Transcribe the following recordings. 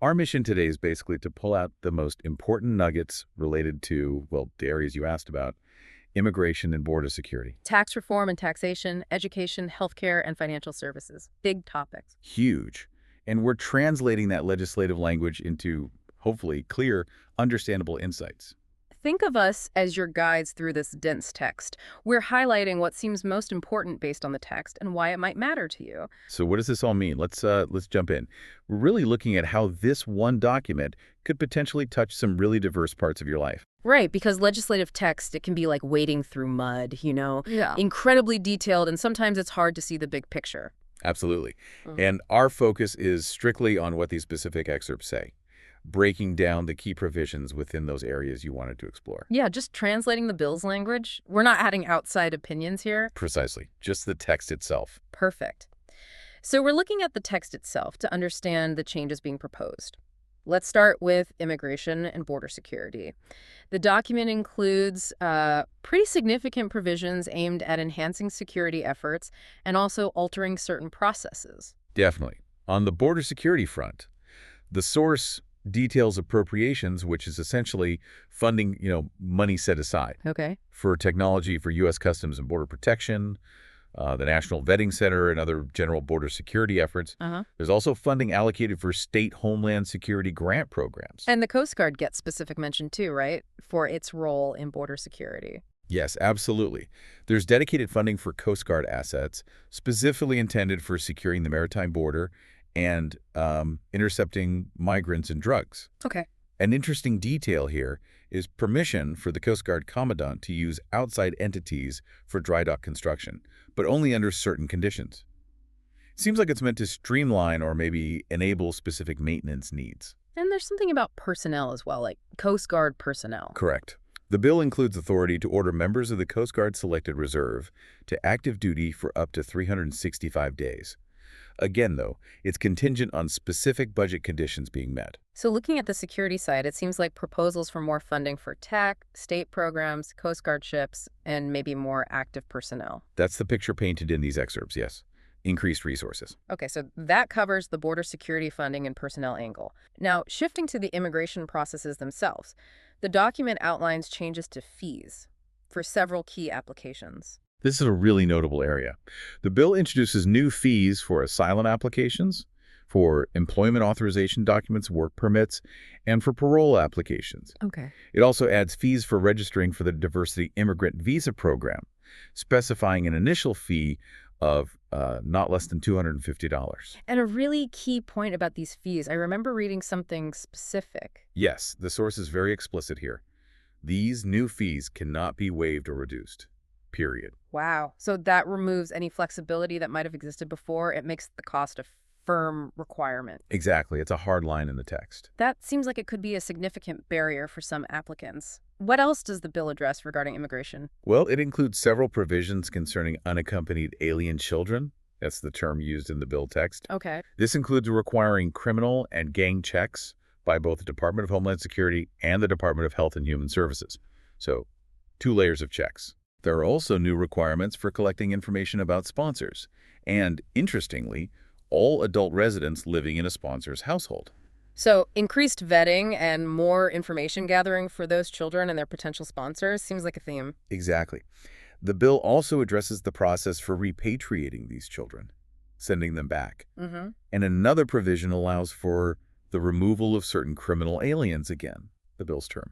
Our mission today is basically to pull out the most important nuggets related to, well, the areas you asked about, immigration and border security. Tax reform and taxation, education, healthcare, and financial services. Big topics. Huge. And we're translating that legislative language into, hopefully, clear, understandable insights. Think of us as your guides through this dense text. We're highlighting what seems most important based on the text and why it might matter to you. So what does this all mean? Let's jump in. We're really looking at how this one document could potentially touch some really diverse parts of your life. Right, because legislative text, it can be like wading through mud, Yeah. incredibly detailed, and sometimes it's hard to see the big picture. Absolutely. And our focus is strictly on what these specific excerpts say, breaking down the key provisions within those areas you wanted to explore. Yeah, just translating the bill's language. We're not adding outside opinions here. Precisely. Just the text itself. Perfect. So we're looking at the text itself to understand the changes being proposed. Let's start with immigration and border security. The document includes pretty significant provisions aimed at enhancing security efforts and also altering certain processes. Definitely. On the border security front, the source details appropriations, which is essentially funding, money set aside Okay. for technology for U.S. Customs and Border Protection, the National Vetting Center, and other general border security efforts. There's also funding allocated for state homeland security grant programs. And the Coast Guard gets specific mention too, right? For its role in border security. Yes, absolutely. There's dedicated funding for Coast Guard assets, specifically intended for securing the maritime border and intercepting migrants and drugs. Okay. An interesting detail here is permission for the Coast Guard Commandant to use outside entities for dry dock construction, but only under certain conditions. Seems like it's meant to streamline or maybe enable specific maintenance needs. And there's something about personnel as well, like Coast Guard personnel. Correct. The bill includes authority to order members of the Coast Guard Selected Reserve to active duty for up to 365 days. Again, though, it's contingent on specific budget conditions being met. So looking at the security side, it seems like proposals for more funding for tech, state programs, Coast Guard ships, and maybe more active personnel. That's the picture painted in these excerpts, yes. Increased resources. Okay, so that covers the border security funding and personnel angle. Now, shifting to the immigration processes themselves, the document outlines changes to fees for several key applications. This is a really notable area. The bill introduces new fees for asylum applications, for employment authorization documents, work permits, and for parole applications. Okay. It also adds fees for registering for the Diversity Immigrant Visa Program, specifying an initial fee of not less than $250. And a really key point about these fees, I remember reading something specific. Yes, the source is very explicit here. These new fees cannot be waived or reduced. Period. Wow. So that removes any flexibility that might have existed before. It makes the cost a firm requirement. Exactly. It's a hard line in the text. That seems like it could be a significant barrier for some applicants. What else does the bill address regarding immigration? Well, it includes several provisions concerning unaccompanied alien children. That's the term used in the bill text. Okay. This includes requiring criminal and gang checks by both the Department of Homeland Security and the Department of Health and Human Services. So, 2 layers of checks. There are also new requirements for collecting information about sponsors, and, interestingly, all adult residents living in a sponsor's household. So increased vetting and more information gathering for those children and their potential sponsors seems like a theme. Exactly. The bill also addresses the process for repatriating these children, sending them back. Mm-hmm. And another provision allows for the removal of certain criminal aliens again, the bill's term,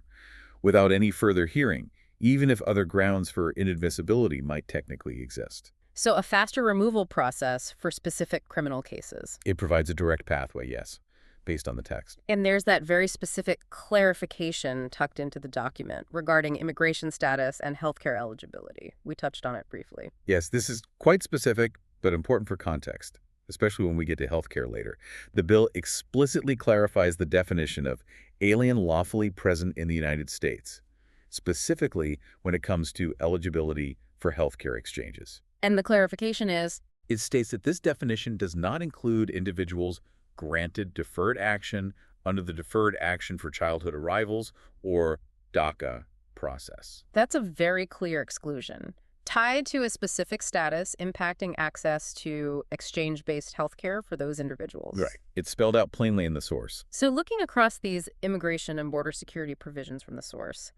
without any further hearing, even if other grounds for inadmissibility might technically exist. So a faster removal process for specific criminal cases. It provides a direct pathway, yes, based on the text. And there's that very specific clarification tucked into the document regarding immigration status and healthcare eligibility. We touched on it briefly. Yes, this is quite specific, but important for context, especially when we get to healthcare later. The bill explicitly clarifies the definition of alien lawfully present in the United States, specifically when it comes to eligibility for healthcare exchanges. And the clarification is, It states that this definition does not include individuals granted deferred action under the Deferred Action for Childhood Arrivals or DACA process. that's a very clear exclusion. tied to a specific status impacting access to exchange-based healthcare for those individuals. Right. It's spelled out plainly in the source. So looking across these immigration and border security provisions from the source,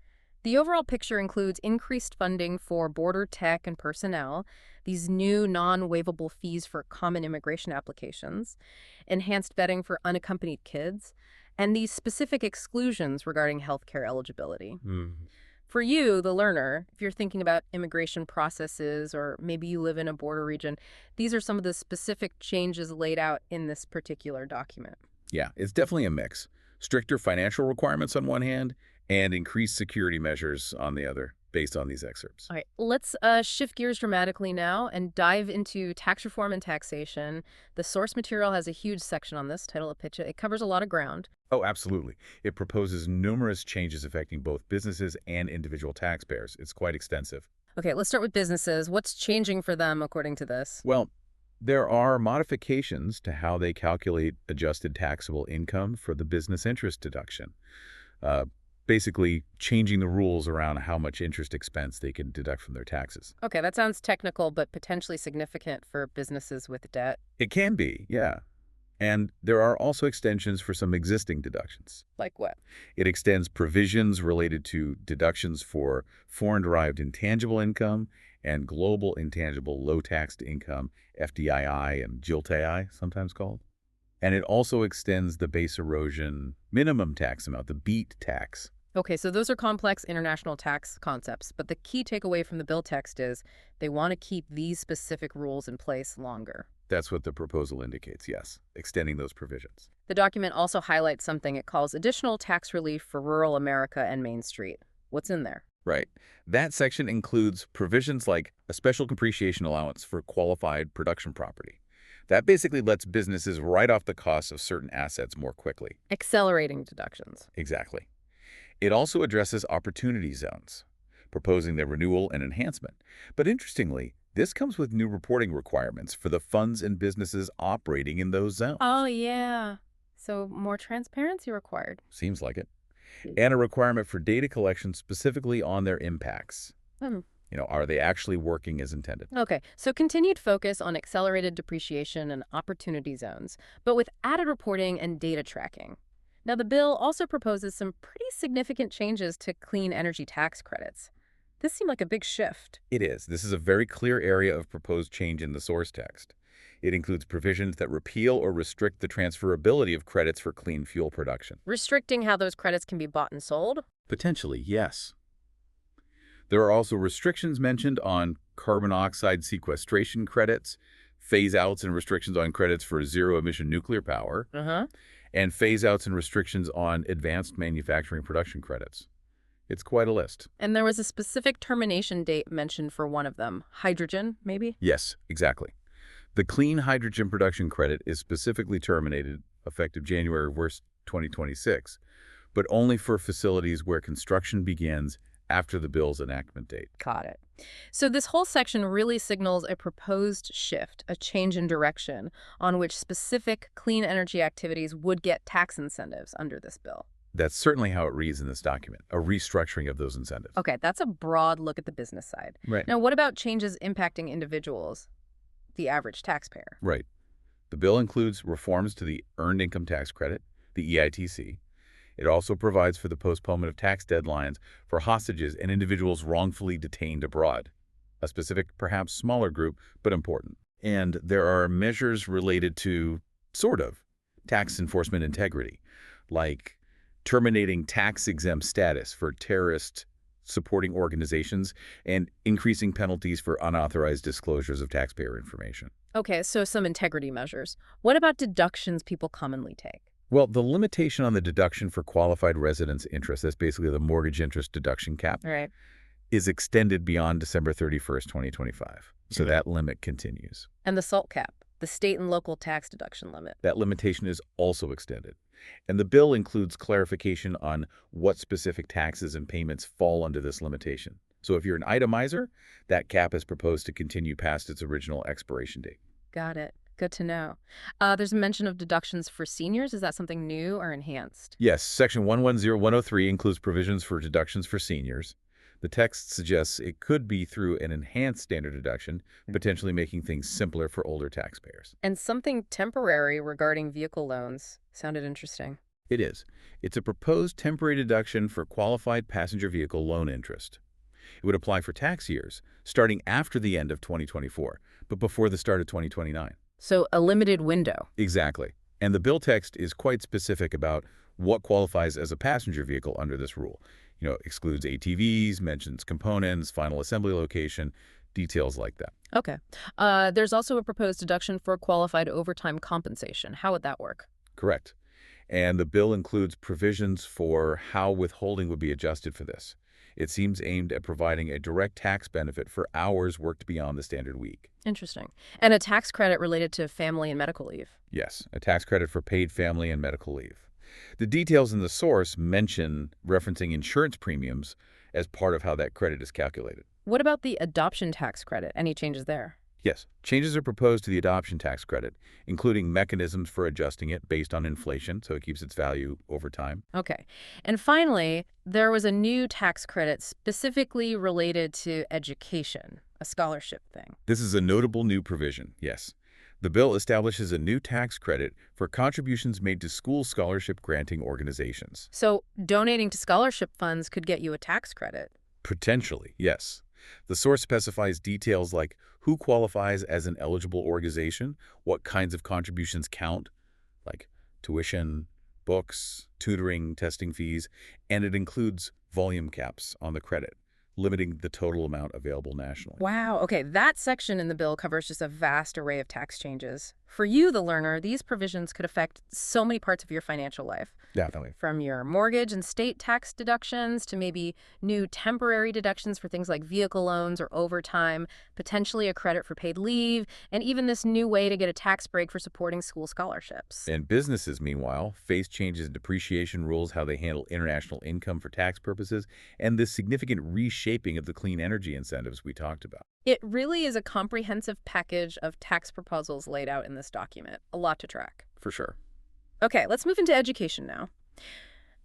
the overall picture includes increased funding for border tech and personnel, these new non-waivable fees for common immigration applications, enhanced vetting for unaccompanied kids, and these specific exclusions regarding healthcare eligibility. For you, the learner, if you're thinking about immigration processes or maybe you live in a border region, these are some of the specific changes laid out in this particular document. Yeah, it's definitely a mix. Stricter financial requirements on one hand and increased security measures on the other, based on these excerpts. All right, let's shift gears dramatically now and dive into tax reform and taxation. The source material has a huge section on this, title of pitch. It covers a lot of ground. Oh, absolutely. It proposes numerous changes affecting both businesses and individual taxpayers. It's quite extensive. Okay, let's start with businesses. What's changing for them according to this? Well, there are modifications to how they calculate adjusted taxable income for the business interest deduction. Basically changing the rules around how much interest expense they can deduct from their taxes. Okay, that sounds technical, but potentially significant for businesses with debt. It can be, yeah. And there are also extensions for some existing deductions. Like what? It extends provisions related to deductions for foreign-derived intangible income and global intangible low-taxed income, FDII and GILTI, sometimes called. And it also extends the base erosion minimum tax amount, the BEAT tax. Okay, so those are complex international tax concepts, but the key takeaway from the bill text is they want to keep these specific rules in place longer. That's what the proposal indicates, yes, extending those provisions. The document also highlights something it calls additional tax relief for rural America and Main Street. What's in there? Right. That section includes provisions like a special depreciation allowance for qualified production property. That basically lets businesses write off the costs of certain assets more quickly. Accelerating deductions. Exactly. It also addresses opportunity zones, proposing their renewal and enhancement. But interestingly, this comes with new reporting requirements for the funds and businesses operating in those zones. Oh, yeah. So more transparency required. Seems like it. And a requirement for data collection specifically on their impacts. Are they actually working as intended? Okay, so continued focus on accelerated depreciation and opportunity zones, but with added reporting and data tracking. Now, the bill also proposes some pretty significant changes to clean energy tax credits. This seemed like a big shift. It is. This is a very clear area of proposed change in the source text. It includes provisions that repeal or restrict the transferability of credits for clean fuel production. Restricting how those credits can be bought and sold? Potentially, yes. There are also restrictions mentioned on carbon dioxide sequestration credits, phase-outs and restrictions on credits for zero-emission nuclear power, and phase-outs and restrictions on advanced manufacturing production credits. It's quite a list. And there was a specific termination date mentioned for one of them. Hydrogen, maybe? Yes, exactly. The Clean Hydrogen Production Credit is specifically terminated effective January 1st, 2026, but only for facilities where construction begins after the bill's enactment date. Got it. So this whole section really signals a proposed shift, a change in direction on which specific clean energy activities would get tax incentives under this bill. That's certainly how it reads in this document, a restructuring of those incentives. Okay, that's a broad look at the business side. Right. Now, what about changes impacting individuals, the average taxpayer? Right. The bill includes reforms to the Earned Income Tax Credit, the EITC. It also provides for the postponement of tax deadlines for hostages and individuals wrongfully detained abroad, a specific, perhaps smaller group, but important. And there are measures related to, tax enforcement integrity, like terminating tax-exempt status for terrorist supporting organizations and increasing penalties for unauthorized disclosures of taxpayer information. Okay, so some integrity measures. What about deductions people commonly take? Well, the limitation on the deduction for qualified residence interest, that's basically the mortgage interest deduction cap, Right. is extended beyond December 31st, 2025. So that limit continues. And the SALT cap, the state and local tax deduction limit. That limitation is also extended. And the bill includes clarification on what specific taxes and payments fall under this limitation. So if you're an itemizer, that cap is proposed to continue past its original expiration date. Got it. Good to know. There's a mention of deductions for seniors. Is that something new or enhanced? Yes, Section 110103 includes provisions for deductions for seniors. The text suggests it could be through an enhanced standard deduction, potentially making things simpler for older taxpayers. And something temporary regarding vehicle loans sounded interesting. It is. It's a proposed temporary deduction for qualified passenger vehicle loan interest. It would apply for tax years, starting after the end of 2024, but before the start of 2029. So a limited window. Exactly. And the bill text is quite specific about what qualifies as a passenger vehicle under this rule. Excludes ATVs, mentions components, final assembly location, details like that. Okay. There's also a proposed deduction for qualified overtime compensation. How would that work? Correct. And the bill includes provisions for how withholding would be adjusted for this. It seems aimed at providing a direct tax benefit for hours worked beyond the standard week. Interesting. And a tax credit related to family and medical leave. Yes, a tax credit for paid family and medical leave. The details in the source mention referencing insurance premiums as part of how that credit is calculated. What about the adoption tax credit? Any changes there? Yes, changes are proposed to the adoption tax credit, including mechanisms for adjusting it based on inflation, so it keeps its value over time. Okay. And finally, there was a new tax credit specifically related to education, a scholarship thing. This is a notable new provision, yes. The bill establishes a new tax credit for contributions made to school scholarship granting organizations. So donating to scholarship funds could get you a tax credit. Potentially, yes. The source specifies details like who qualifies as an eligible organization, what kinds of contributions count, like tuition, books, tutoring, testing fees, and it includes volume caps on the credit, limiting the total amount available nationally. Wow. Okay, that section in the bill covers just a vast array of tax changes. For you, the learner, these provisions could affect so many parts of your financial life. Definitely. From your mortgage and state tax deductions to maybe new temporary deductions for things like vehicle loans or overtime, potentially a credit for paid leave, and even this new way to get a tax break for supporting school scholarships. And businesses, meanwhile, face changes in depreciation rules, how they handle international income for tax purposes, and this significant reshaping of the clean energy incentives we talked about. It really is a comprehensive package of tax proposals laid out in this document. A lot to track. For sure. Okay, let's move into education now.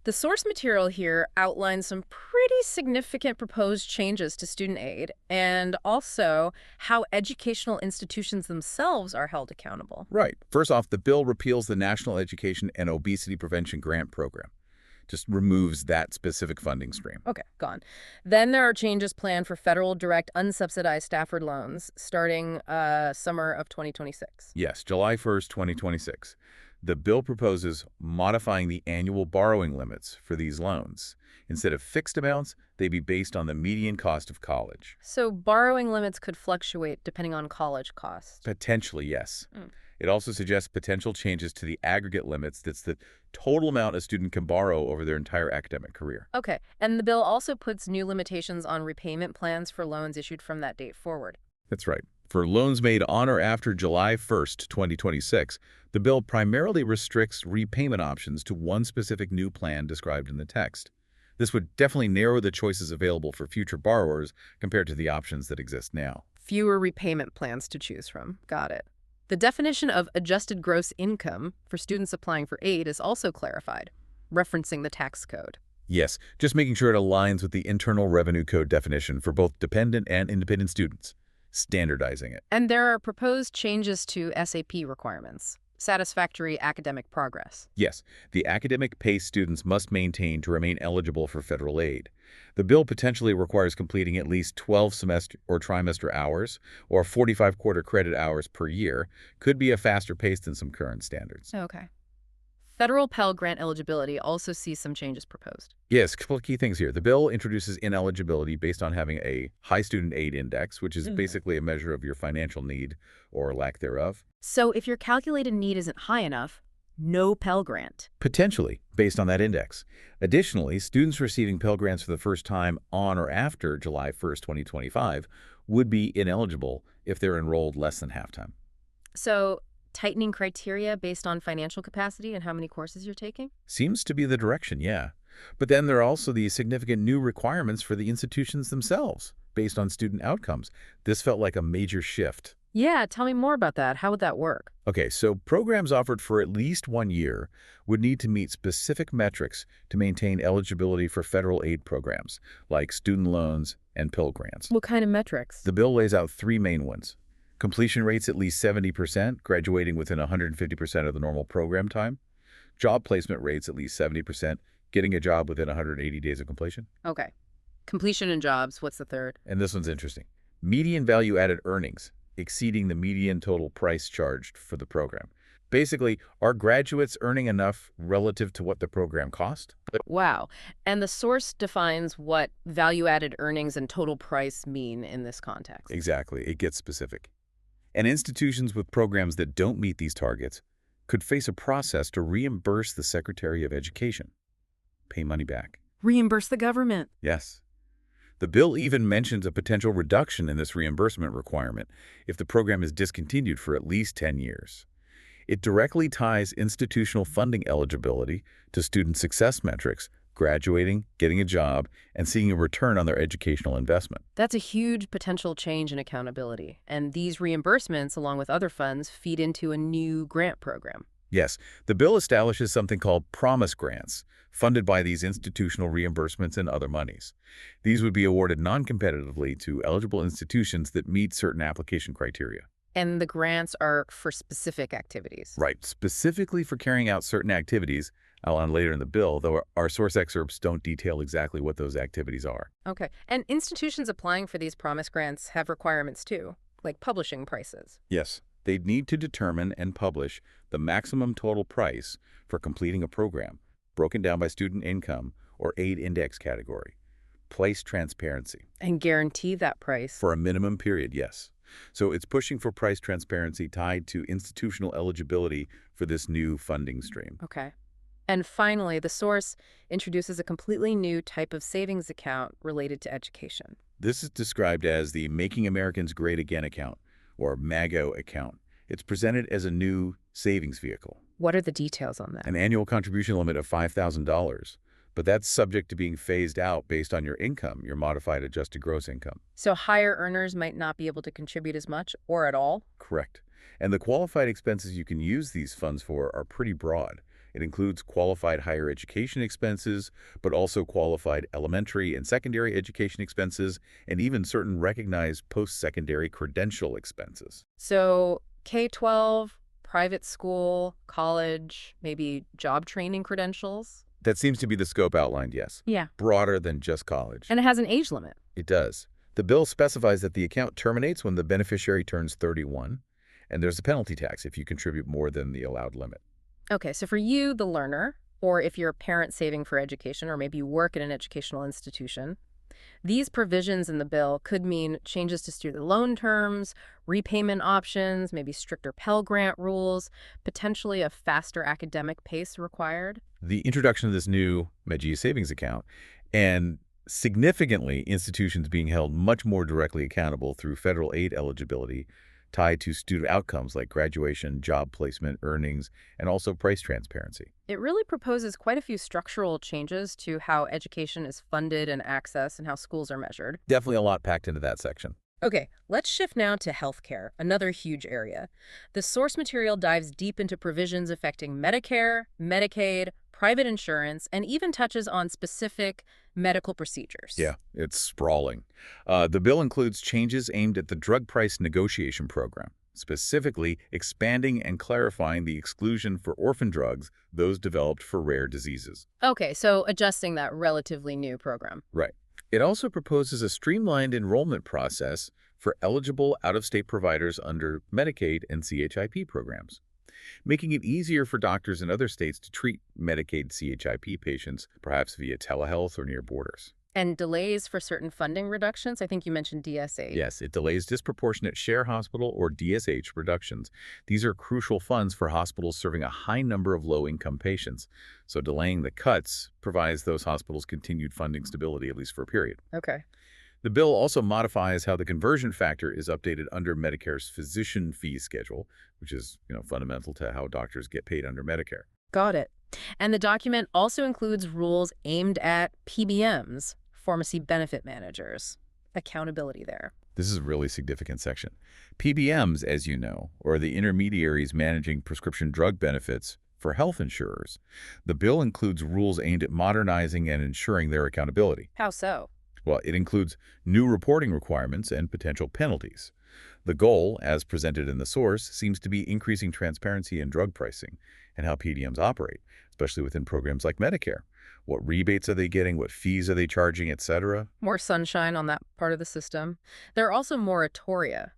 The source material here outlines some pretty significant proposed changes to student aid and also how educational institutions themselves are held accountable. Right. First off, the bill repeals the National Education and Obesity Prevention Grant Program. Just removes that specific funding stream. Okay, gone. Then there are changes planned for federal direct unsubsidized Stafford loans starting summer of 2026. Yes, July 1st, 2026. The bill proposes modifying the annual borrowing limits for these loans. Instead of fixed amounts, they be based on the median cost of college. So borrowing limits could fluctuate depending on college costs. Potentially, yes. It also suggests potential changes to the aggregate limits. That's the total amount a student can borrow over their entire academic career. Okay, and the bill also puts new limitations on repayment plans for loans issued from that date forward. That's right. For loans made on or after July 1st, 2026, the bill primarily restricts repayment options to one specific new plan described in the text. This would definitely narrow the choices available for future borrowers compared to the options that exist now. Fewer repayment plans to choose from. Got it. The definition of adjusted gross income for students applying for aid is also clarified, referencing the tax code. Yes, just making sure it aligns with the Internal Revenue Code definition for both dependent and independent students, standardizing it. And there are proposed changes to SAP requirements, satisfactory academic progress. Yes, the academic pace students must maintain to remain eligible for federal aid. The bill potentially requires completing at least 12 semester or trimester hours or 45 quarter credit hours per year. Could be a faster pace than some current standards. Okay. Federal Pell Grant eligibility also sees some changes proposed. Yes, a couple of key things here. The bill introduces ineligibility based on having a high student aid index, which is basically a measure of your financial need or lack thereof. So if your calculated need isn't high enough, no Pell Grant. Potentially, based on that index. Additionally, students receiving Pell Grants for the first time on or after July 1st, 2025 would be ineligible if they're enrolled less than half-time. So tightening criteria based on financial capacity and how many courses you're taking? Seems to be the direction, yeah. But then there are also the significant new requirements for the institutions themselves based on student outcomes. This felt like a major shift Yeah, tell me more about that. How would that work? Okay, so programs offered for at least 1 year would need to meet specific metrics to maintain eligibility for federal aid programs, like student loans and Pell Grants. What kind of metrics? The bill lays out three main ones. Completion rates at least 70%, graduating within 150% of the normal program time. Job placement rates at least 70%, getting a job within 180 days of completion. Okay. Completion and jobs. What's the third? And this one's interesting. Median value-added earnings, exceeding the median total price charged for the program. Basically, are graduates earning enough relative to what the program cost? Wow. And the source defines what value-added earnings and total price mean in this context. Exactly, it gets specific. And institutions with programs that don't meet these targets could face a process to reimburse the Secretary of Education. Pay money back. Reimburse the government. Yes. The bill even mentions a potential reduction in this reimbursement requirement if the program is discontinued for at least 10 years. It directly ties institutional funding eligibility to student success metrics, graduating, getting a job, and seeing a return on their educational investment. That's a huge potential change in accountability. And these reimbursements, along with other funds, feed into a new grant program. Yes, the bill establishes something called promise grants, funded by these institutional reimbursements and other monies. These would be awarded non-competitively to eligible institutions that meet certain application criteria. And the grants are for specific activities. Right, specifically for carrying out certain activities, outlined later in the bill, though our source excerpts don't detail exactly what those activities are. Okay. And institutions applying for these promise grants have requirements too, like publishing prices. Yes, they'd need to determine and publish the maximum total price for completing a program, broken down by student income or aid index category. Price transparency. And guarantee that price. For a minimum period, yes. So it's pushing for price transparency tied to institutional eligibility for this new funding stream. Okay. And finally, the source introduces a completely new type of savings account related to education. This is described as the Making Americans Great Again account, or MAGO account. It's presented as a new savings vehicle. What are the details on that? An annual contribution limit of $5,000, but that's subject to being phased out based on your income, your modified adjusted gross income. So higher earners might not be able to contribute as much or at all? Correct. And the qualified expenses you can use these funds for are pretty broad. It includes qualified higher education expenses, but also qualified elementary and secondary education expenses, and even certain recognized post-secondary credential expenses. So K-12, private school, college, maybe job training credentials? That seems to be the scope outlined, yes. Yeah. Broader than just college. And it has an age limit. It does. The bill specifies that the account terminates when the beneficiary turns 31, and there's a penalty tax if you contribute more than the allowed limit. Okay, so for you, the learner, or if you're a parent saving for education, or maybe you work at an educational institution, these provisions in the bill could mean changes to student loan terms, repayment options, maybe stricter Pell Grant rules, potentially a faster academic pace required. The introduction of this new MEGI savings account, and significantly institutions being held much more directly accountable through federal aid eligibility tied to student outcomes like graduation, job placement, earnings, and also price transparency. It really proposes quite a few structural changes to how education is funded and accessed and how schools are measured. Definitely a lot packed into that section. Okay, let's shift now to healthcare, another huge area. The source material dives deep into provisions affecting Medicare, Medicaid, private insurance, and even touches on specific medical procedures. Yeah, it's sprawling. The bill includes changes aimed at the drug price negotiation program, specifically expanding and clarifying the exclusion for orphan drugs, those developed for rare diseases. Okay, so adjusting that relatively new program. Right. It also proposes a streamlined enrollment process for eligible out-of-state providers under Medicaid and CHIP programs, making it easier for doctors in other states to treat Medicaid CHIP patients, perhaps via telehealth or near borders. And delays for certain funding reductions? I think you mentioned DSH. Yes, it delays disproportionate share hospital or DSH reductions. These are crucial funds for hospitals serving a high number of low-income patients. So delaying the cuts provides those hospitals continued funding stability, at least for a period. Okay. The bill also modifies how the conversion factor is updated under Medicare's physician fee schedule, which is, fundamental to how doctors get paid under Medicare. Got it. And the document also includes rules aimed at PBMs, pharmacy benefit managers. Accountability there. This is a really significant section. PBMs, as you know, are the intermediaries managing prescription drug benefits for health insurers. The bill includes rules aimed at modernizing and ensuring their accountability. How so? Well, it includes new reporting requirements and potential penalties. The goal, as presented in the source, seems to be increasing transparency in drug pricing and how PBMs operate, especially within programs like Medicare. What rebates are they getting? What fees are they charging, etc.? More sunshine on that part of the system. There are also moratoria.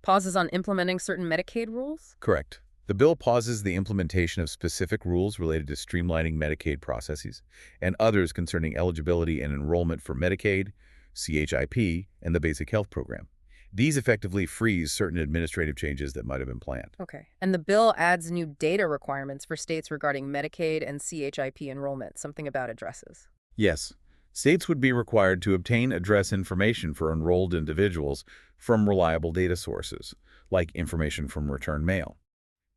Pauses on implementing certain Medicaid rules? Correct. The bill pauses the implementation of specific rules related to streamlining Medicaid processes and others concerning eligibility and enrollment for Medicaid, CHIP, and the Basic Health Program. These effectively freeze certain administrative changes that might have been planned. Okay. And the bill adds new data requirements for states regarding Medicaid and CHIP enrollment, something about addresses. Yes, states would be required to obtain address information for enrolled individuals from reliable data sources, like information from return mail.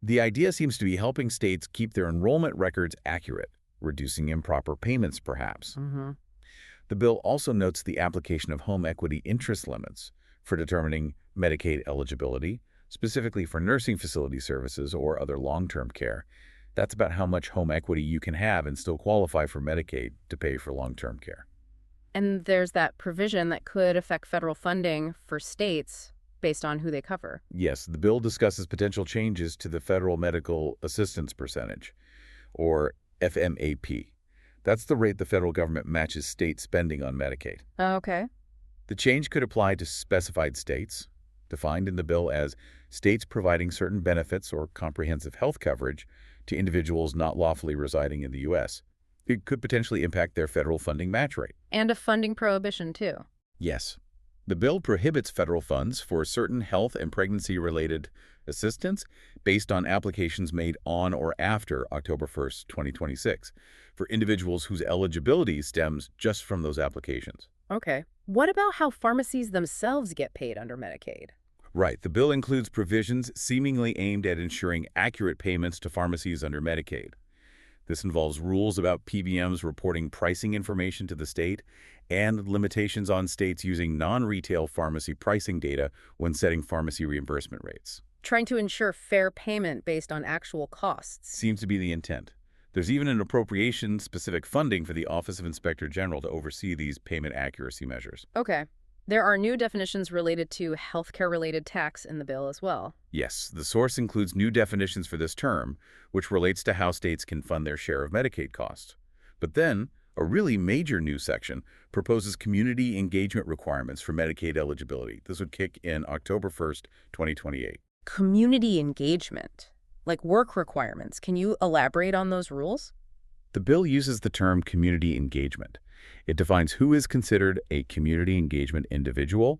The idea seems to be helping states keep their enrollment records accurate, reducing improper payments, perhaps. The bill also notes the application of home equity interest limits for determining Medicaid eligibility, specifically for nursing facility services or other long-term care. That's about how much home equity you can have and still qualify for Medicaid to pay for long-term care. And there's that provision that could affect federal funding for states based on who they cover. Yes, the bill discusses potential changes to the Federal Medical Assistance Percentage, or FMAP. That's the rate the federal government matches state spending on Medicaid. Okay. The change could apply to specified states, defined in the bill as states providing certain benefits or comprehensive health coverage to individuals not lawfully residing in the U.S. It could potentially impact their federal funding match rate. And a funding prohibition, too. Yes. The bill prohibits federal funds for certain health and pregnancy-related assistance based on applications made on or after October 1st, 2026, for individuals whose eligibility stems just from those applications. Okay. What about how pharmacies themselves get paid under Medicaid? Right. The bill includes provisions seemingly aimed at ensuring accurate payments to pharmacies under Medicaid. This involves rules about PBMs reporting pricing information to the state and limitations on states using non-retail pharmacy pricing data when setting pharmacy reimbursement rates. Trying to ensure fair payment based on actual costs. Seems to be the intent. There's even an appropriation-specific funding for the Office of Inspector General to oversee these payment accuracy measures. Okay. There are new definitions related to healthcare-related tax in the bill as well. Yes, the source includes new definitions for this term, which relates to how states can fund their share of Medicaid costs. But then, a really major new section proposes community engagement requirements for Medicaid eligibility. This would kick in October 1st, 2028. Community engagement, like work requirements. Can you elaborate on those rules? The bill uses the term community engagement. It defines who is considered a community engagement individual.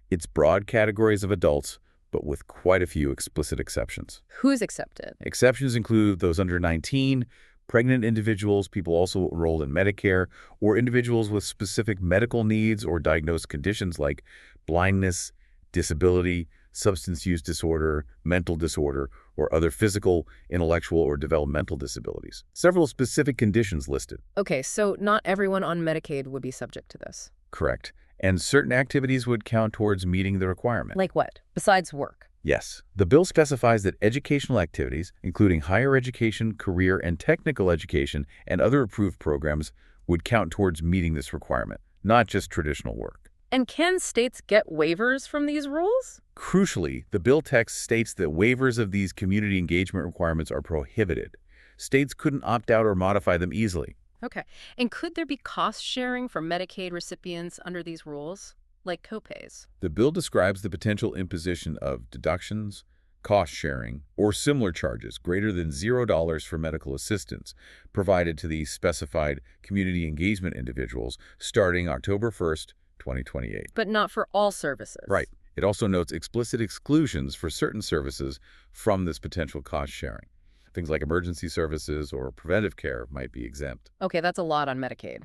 It's broad categories of adults, but with quite a few explicit exceptions. Who's accepted? Exceptions include those under 19, pregnant individuals, people also enrolled in Medicare, or individuals with specific medical needs or diagnosed conditions like blindness, disability, substance use disorder, mental disorder, or other physical, intellectual, or developmental disabilities. Several specific conditions listed. Okay, so not everyone on Medicaid would be subject to this. Correct. And certain activities would count towards meeting the requirement. Like what? Besides work? Yes. The bill specifies that educational activities, including higher education, career, and technical education, and other approved programs, would count towards meeting this requirement, not just traditional work. And can states get waivers from these rules? Crucially, the bill text states that waivers of these community engagement requirements are prohibited. States couldn't opt out or modify them easily. Okay. And could there be cost sharing for Medicaid recipients under these rules, like copays? The bill describes the potential imposition of deductions, cost sharing, or similar charges greater than $0 for medical assistance provided to these specified community engagement individuals starting October 1st, 2028. But not for all services. Right. It also notes explicit exclusions for certain services from this potential cost sharing. Things like emergency services or preventive care might be exempt. Okay, that's a lot on Medicaid.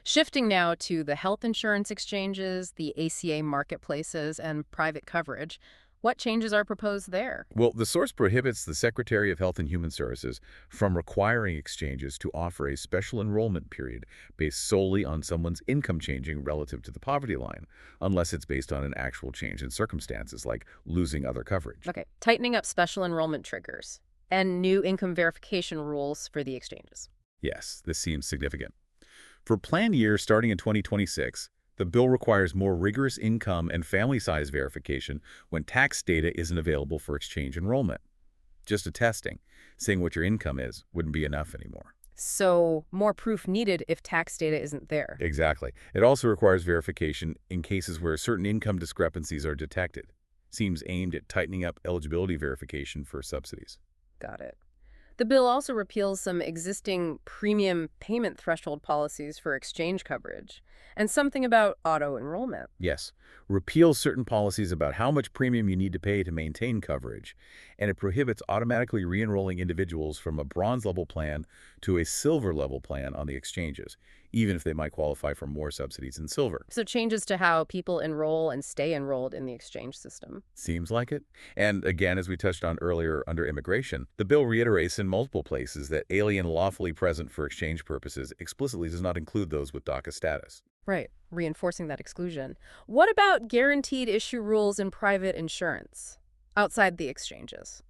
Shifting now to the health insurance exchanges, the ACA marketplaces, and private coverage, What changes are proposed there? Well, the source prohibits the Secretary of Health and Human Services from requiring exchanges to offer a special enrollment period based solely on someone's income changing relative to the poverty line, unless it's based on an actual change in circumstances like losing other coverage. Okay, tightening up special enrollment triggers and new income verification rules for the exchanges. Yes, this seems significant. For plan years starting in 2026, the bill requires more rigorous income and family size verification when tax data isn't available for exchange enrollment. Just attesting, saying what your income is, wouldn't be enough anymore. So, more proof needed if tax data isn't there. Exactly. It also requires verification in cases where certain income discrepancies are detected. Seems aimed at tightening up eligibility verification for subsidies. Got it. The bill also repeals some existing premium payment threshold policies for exchange coverage, and something about auto-enrollment. Yes, repeals certain policies about how much premium you need to pay to maintain coverage, and it prohibits automatically re-enrolling individuals from a bronze-level plan to a silver-level plan on the exchanges, even if they might qualify for more subsidies in silver. So changes to how people enroll and stay enrolled in the exchange system. Seems like it. And again, as we touched on earlier under immigration, the bill reiterates in multiple places that alien lawfully present for exchange purposes explicitly does not include those with DACA status. Right, reinforcing that exclusion. What about guaranteed issue rules in private insurance outside the exchanges?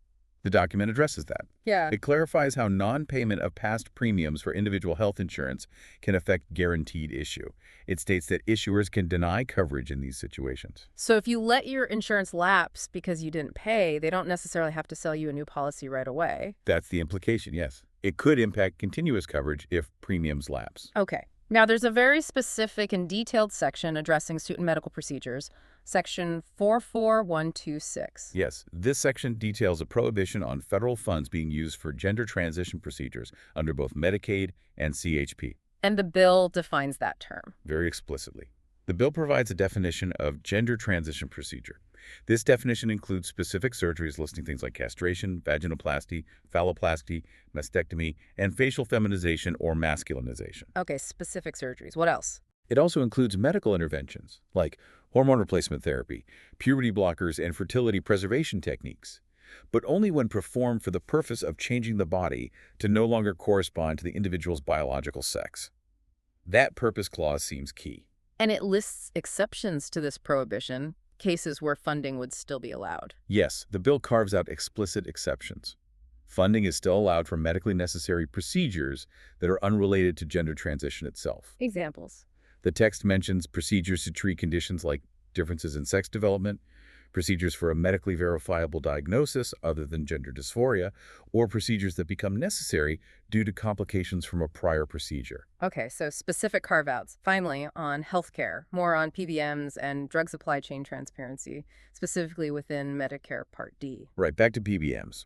The document addresses that. Yeah. It clarifies how non-payment of past premiums for individual health insurance can affect guaranteed issue. It states that issuers can deny coverage in these situations. So if you let your insurance lapse because you didn't pay, they don't necessarily have to sell you a new policy right away. That's the implication, yes. It could impact continuous coverage if premiums lapse. Okay. Now, there's a very specific and detailed section addressing suit and medical procedures, Section 44126. Yes, this section details a prohibition on federal funds being used for gender transition procedures under both Medicaid and CHP. And the bill defines that term. Very explicitly. The bill provides a definition of gender transition procedure. This definition includes specific surgeries listing things like castration, vaginoplasty, phalloplasty, mastectomy, and facial feminization or masculinization. Okay, specific surgeries. What else? It also includes medical interventions like hormone replacement therapy, puberty blockers, and fertility preservation techniques, but only when performed for the purpose of changing the body to no longer correspond to the individual's biological sex. That purpose clause seems key. And it lists exceptions to this prohibition, cases where funding would still be allowed. Yes, the bill carves out explicit exceptions. Funding is still allowed for medically necessary procedures that are unrelated to gender transition itself. Examples. The text mentions procedures to treat conditions like differences in sex development, procedures for a medically verifiable diagnosis other than gender dysphoria, or procedures that become necessary due to complications from a prior procedure. Okay, so specific carve-outs. Finally, on healthcare, more on PBMs and drug supply chain transparency, specifically within Medicare Part D. Right, back to PBMs.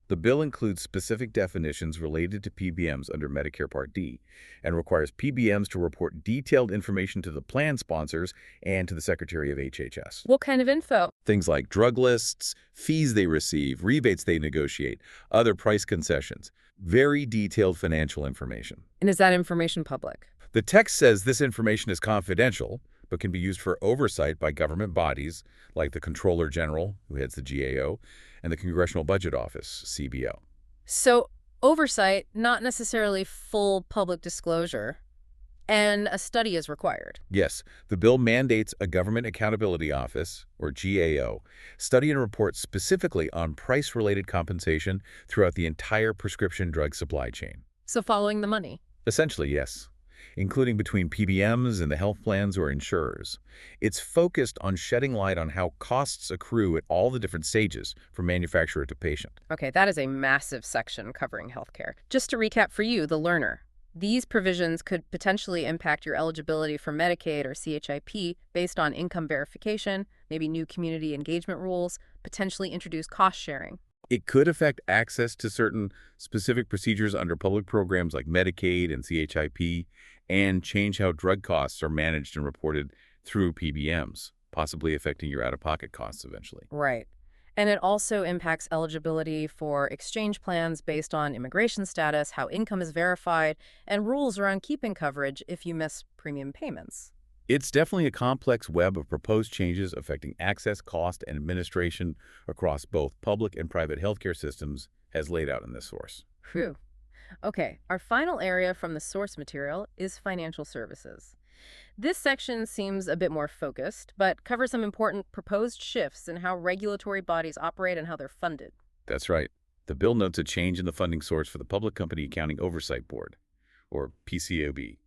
The bill includes specific definitions related to PBMs under Medicare Part D and requires PBMs to report detailed information to the plan sponsors and to the Secretary of HHS. What kind of info? Things like drug lists, fees they receive, rebates they negotiate, other price concessions. Very detailed financial information. And is that information public? The text says this information is confidential, but can be used for oversight by government bodies like the Comptroller General, who heads the GAO, and the Congressional Budget Office, CBO. So oversight, not necessarily full public disclosure, and a study is required. Yes, the bill mandates a Government Accountability Office, or GAO, study and report specifically on price-related compensation throughout the entire prescription drug supply chain. So following the money. Essentially, yes, including between PBMs and the health plans or insurers. It's focused on shedding light on how costs accrue at all the different stages from manufacturer to patient. Okay, that is a massive section covering healthcare. Just to recap for you, the learner. These provisions could potentially impact your eligibility for Medicaid or CHIP based on income verification, maybe new community engagement rules, potentially introduce cost sharing. It could affect access to certain specific procedures under public programs like Medicaid and CHIP, and change how drug costs are managed and reported through PBMs, possibly affecting your out-of-pocket costs eventually. Right. And it also impacts eligibility for exchange plans based on immigration status, how income is verified, and rules around keeping coverage if you miss premium payments. It's definitely a complex web of proposed changes affecting access, cost, and administration across both public and private healthcare systems as laid out in this source. Phew. Okay, our final area from the source material is financial services. This section seems a bit more focused, but covers some important proposed shifts in how regulatory bodies operate and how they're funded. That's right. The bill notes a change in the funding source for the Public Company Accounting Oversight Board, or PCAOB.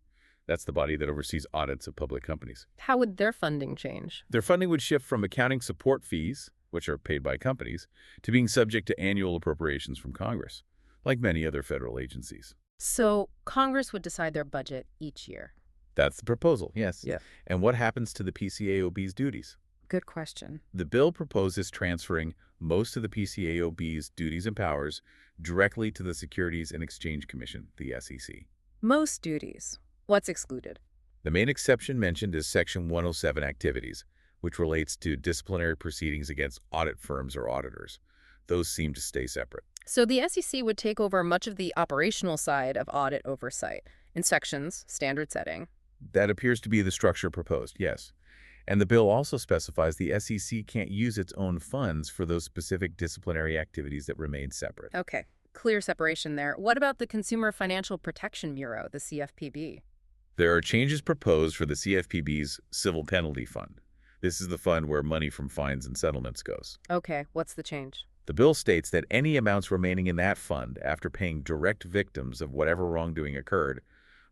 That's the body that oversees audits of public companies. How would their funding change? Their funding would shift from accounting support fees, which are paid by companies, to being subject to annual appropriations from Congress, like many other federal agencies. So Congress would decide their budget each year. That's the proposal, yes. Yeah. And what happens to the PCAOB's duties? Good question. The bill proposes transferring most of the PCAOB's duties and powers directly to the Securities and Exchange Commission, the SEC. Most duties. What's excluded? The main exception mentioned is Section 107 activities, which relates to disciplinary proceedings against audit firms or auditors. Those seem to stay separate. So the SEC would take over much of the operational side of audit oversight. Inspections, standard setting. That appears to be the structure proposed, yes. And the bill also specifies the SEC can't use its own funds for those specific disciplinary activities that remain separate. Okay, clear separation there. What about the Consumer Financial Protection Bureau, the CFPB? There are changes proposed for the CFPB's Civil Penalty Fund. This is the fund where money from fines and settlements goes. Okay, what's the change? The bill states that any amounts remaining in that fund after paying direct victims of whatever wrongdoing occurred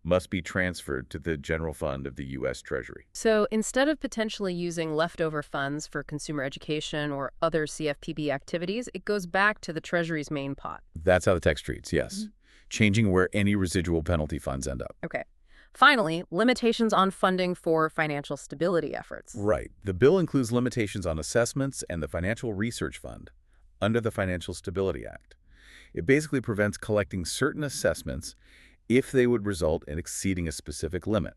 must be transferred to the general fund of the U.S. Treasury. So instead of potentially using leftover funds for consumer education or other CFPB activities, it goes back to the Treasury's main pot. That's how the text reads, yes. Changing where any residual penalty funds end up. Okay. Finally, limitations on funding for financial stability efforts. Right. The bill includes limitations on assessments and the Financial Research Fund under the Financial Stability Act. It basically prevents collecting certain assessments if they would result in exceeding a specific limit,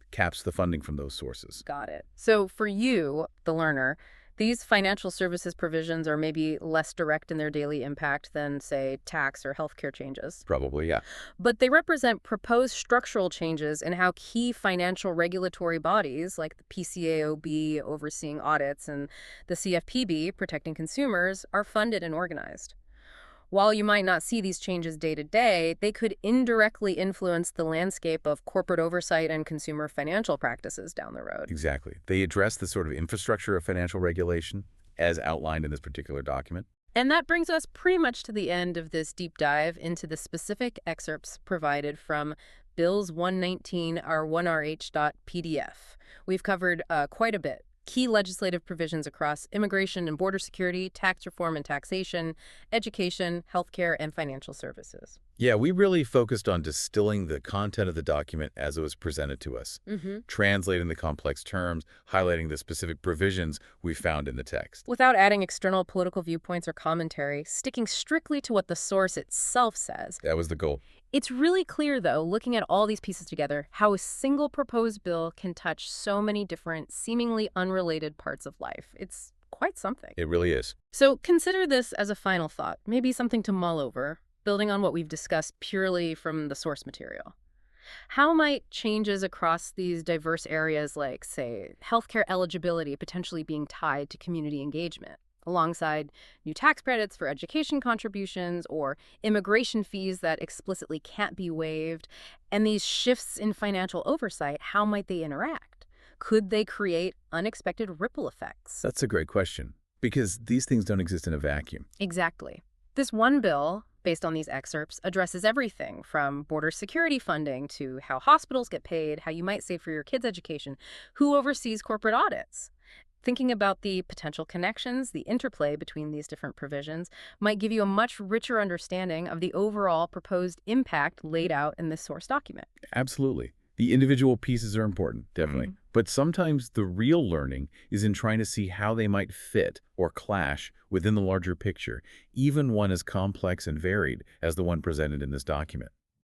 caps the funding from those sources. Got it. So for you, the learner, these financial services provisions are maybe less direct in their daily impact than, say, tax or healthcare changes. Probably, yeah. But they represent proposed structural changes in how key financial regulatory bodies, like the PCAOB overseeing audits and the CFPB protecting consumers, are funded and organized. While you might not see these changes day to day, they could indirectly influence the landscape of corporate oversight and consumer financial practices down the road. Exactly. They address the sort of infrastructure of financial regulation as outlined in this particular document. And that brings us pretty much to the end of this deep dive into the specific excerpts provided from Bills 119 R1RH.pdf. We've covered quite a bit. Key legislative provisions across immigration and border security, tax reform and taxation, education, healthcare, and financial services. Yeah, we really focused on distilling the content of the document as it was presented to us, translating the complex terms, highlighting the specific provisions we found in the text. Without adding external political viewpoints or commentary, sticking strictly to what the source itself says. That was the goal. It's really clear, though, looking at all these pieces together, how a single proposed bill can touch so many different, seemingly unrelated parts of life. It's quite something. It really is. So consider this as a final thought, maybe something to mull over, building on what we've discussed purely from the source material. How might changes across these diverse areas like, say, healthcare eligibility potentially being tied to community engagement, alongside new tax credits for education contributions or immigration fees that explicitly can't be waived, and these shifts in financial oversight, how might they interact? Could they create unexpected ripple effects? That's a great question, because these things don't exist in a vacuum. Exactly. This one bill, based on these excerpts, addresses everything from border security funding to how hospitals get paid, how you might save for your kids' education, who oversees corporate audits. Thinking about the potential connections, the interplay between these different provisions, might give you a much richer understanding of the overall proposed impact laid out in this source document. Absolutely. The individual pieces are important, definitely. But sometimes the real learning is in trying to see how they might fit or clash within the larger picture, even one as complex and varied as the one presented in this document.